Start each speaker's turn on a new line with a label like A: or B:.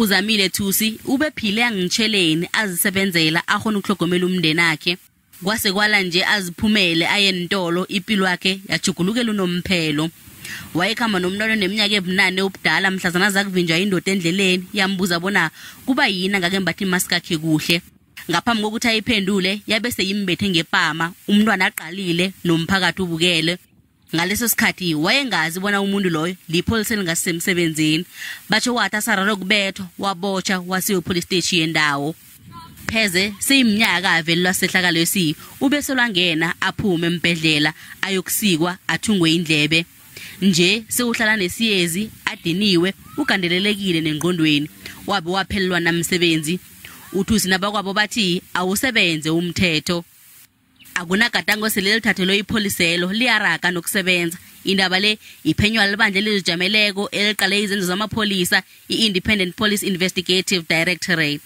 A: UZamile Thusi ubephile angitsheleni azisebenzela akhona ukuhlogomela umndeni wakhe. Kwase kwala nje aziphumele ayentolo Ipilwakhe yajugulukela unomphelo. Wayekhamba nomntwana oneminyaka ebunane ubudala mhlazana zakuvinjwa indoda endleleni yambuza bona kuba yini ngake mbathi imaski yakhe kuhle. Ngaphambi kokuthi ayiphendule yabe seyimbethe ngepama umntwana aqalile nomphakathi ubukele. Ngaleso sikhathi wayengazi bona umuntu loyo lipholisa elingasemsebenzini. Batjho wathi asararo kubethwa wabotsha wasiyo police station yendawo. Pheze seyiminyaka avelwa sehlakalo lesi ubese lwangena aphume empedlela ayokusikwa athungwe indlebe. Nje sewuhlala nesiyezi adiniwe ugandelelekile nengqondweni wabe waphelelwa namsebenzi. Uthusi nabakwabo bathi awusebenze umthetho. Akunagadango selelithathelwe ipholiselo liyaraga nokusebenza. Indaba le iphenywa libandla elizijameleko eliqale izenzo zamapholisa i-Independent Police Investigative Directorate.